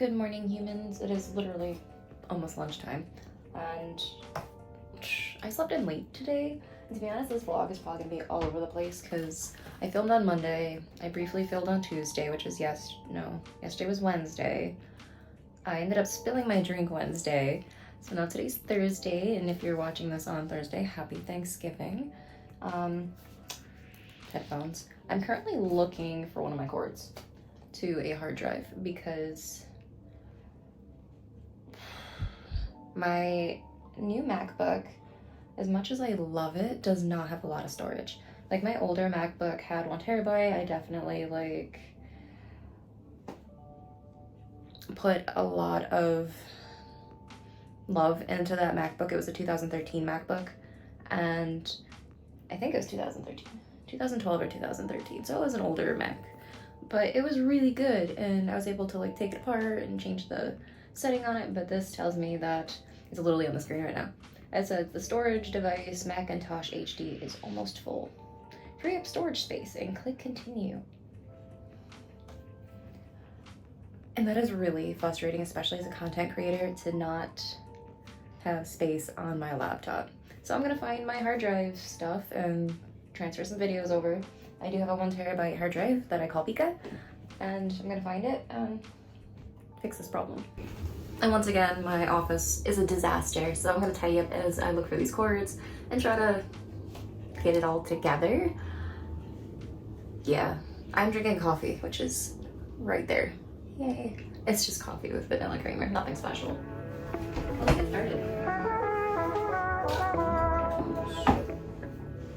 Good morning, humans. It is literally almost lunchtime, and I slept in late today. And to be honest, this vlog is probably gonna be all over the place because I filmed on Monday. I briefly filmed on Tuesday, which is yesterday was Wednesday. I ended up spilling my drink Wednesday, so now today's Thursday, and if you're watching this on Thursday, happy Thanksgiving. Headphones. I'm currently looking for one of my cords to a hard drive because my new MacBook, as much as I love it, does not have a lot of storage. Like my older MacBook had 1 terabyte. I definitely put a lot of love into that MacBook. It was a 2013 MacBook, and I think it was 2012 or 2013, so it was an older Mac, but it was really good, and I was able to take it apart and change the setting on it. But this tells me that it's literally on the screen right now. It says the storage device Macintosh HD is almost full. Free up storage space and click continue. And that is really frustrating, especially as a content creator, to not have space on my laptop. So I'm gonna find my hard drive stuff and transfer some videos over. I do have a 1 terabyte hard drive that I call Pika, and I'm gonna find it and fix this problem. And once again, my office is a disaster, so I'm gonna tidy up as I look for these cords and try to get it all together. Yeah, I'm drinking coffee, which is right there. Yay. It's just coffee with vanilla creamer, nothing special. Let's get started.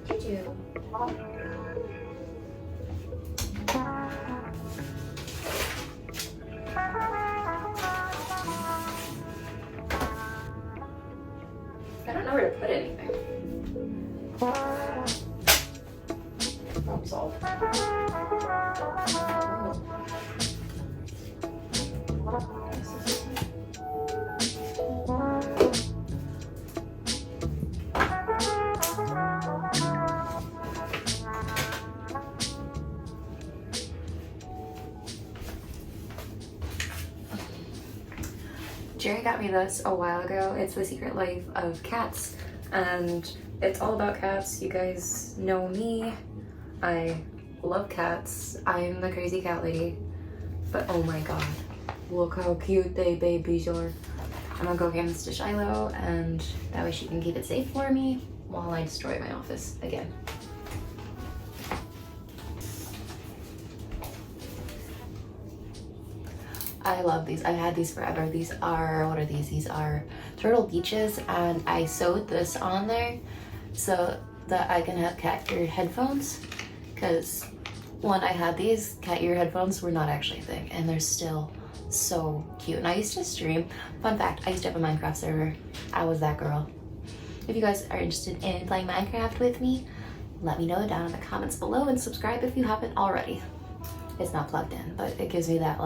Choo-choo. I don't know where to put anything. Problem solved. Jerry got me this a while ago. It's The Secret Life of Cats, and it's all about cats. You guys know me. I love cats. I'm the crazy cat lady. But oh my god, look how cute they babies are. I'm gonna go hand this to Shiloh, and that way she can keep it safe for me while I destroy my office again. I love these. I've had these forever. These are, what are these? These are Turtle Beaches, and I sewed this on there so that I can have cat ear headphones, because when I had these, cat ear headphones were not actually a thing, and they're still so cute. And I used to stream. Fun fact, I used to have a Minecraft server. I was that girl. If you guys are interested in playing Minecraft with me, let me know down in the comments below, and subscribe if you haven't already. It's not plugged in, but it gives me that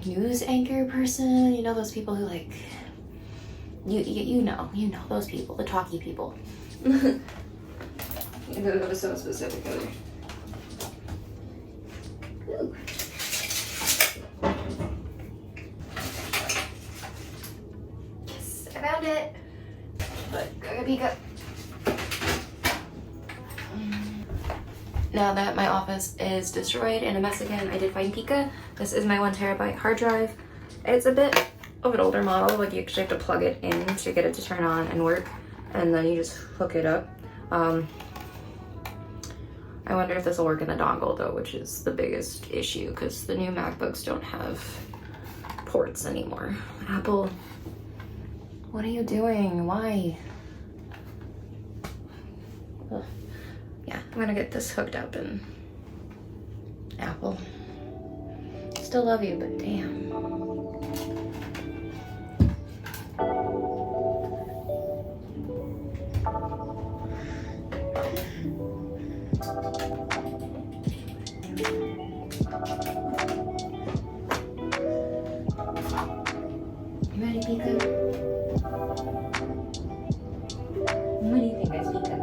news anchor person, you know, those people who you know those people, the talky people. You know, that was so specific. Ooh. Yes, I found it. But gotta peek up. Now that my office is destroyed and a mess again, I did find Pika. This is my 1 terabyte hard drive. It's a bit of an older model. You actually have to plug it in to get it to turn on and work, and then you just hook it up. I wonder if this will work in the dongle though, which is the biggest issue because the new MacBooks don't have ports anymore. Apple, what are you doing? Why? Ugh. Yeah, I'm gonna get this hooked up, and Apple, still love you, but damn. You ready, Pika? What do you think, guys, Pika?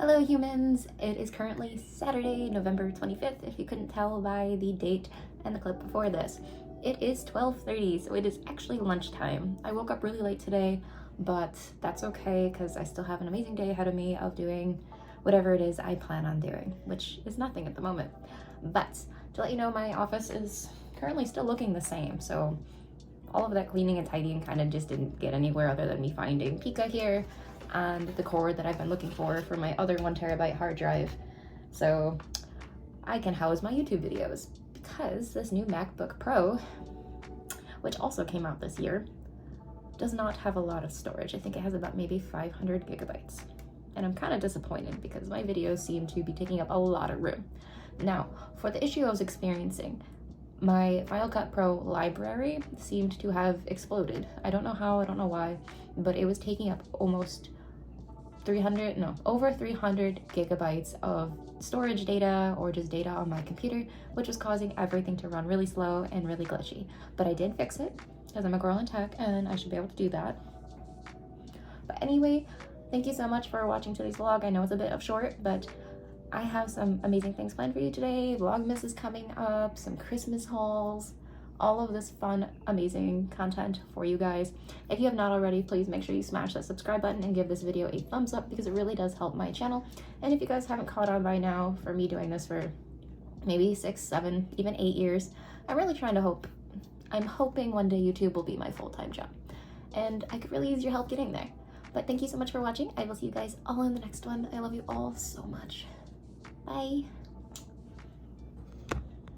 Hello humans! It is currently Saturday, November 25th, if you couldn't tell by the date and the clip before this. It is 12:30, so it is actually lunchtime. I woke up really late today, but that's okay because I still have an amazing day ahead of me of doing whatever it is I plan on doing, which is nothing at the moment. But to let you know, my office is currently still looking the same, so all of that cleaning and tidying kind of just didn't get anywhere other than me finding Pika here and the cord that I've been looking for my other 1TB hard drive, so I can house my YouTube videos, because this new MacBook Pro, which also came out this year, does not have a lot of storage. I think it has about maybe 500 gigabytes, and I'm kind of disappointed because my videos seem to be taking up a lot of room. Now, for the issue I was experiencing, my Final Cut Pro library seemed to have exploded. I don't know how, I don't know why, but it was taking up almost over 300 gigabytes of storage data, or just data on my computer, which was causing everything to run really slow and really glitchy. But I did fix it, because I'm a girl in tech and I should be able to do that. But anyway, thank you so much for watching today's vlog. I know it's a bit of short, but I have some amazing things planned for you today. Vlogmas is coming up, some Christmas hauls, all of this fun, amazing content for you guys. If you have not already, please make sure you smash that subscribe button and give this video a thumbs up, because it really does help my channel. And if you guys haven't caught on by now, for me doing this for maybe 6, 7, even 8 years, I'm hoping one day YouTube will be my full-time job. And I could really use your help getting there. But thank you so much for watching. I will see you guys all in the next one. I love you all so much. Bye.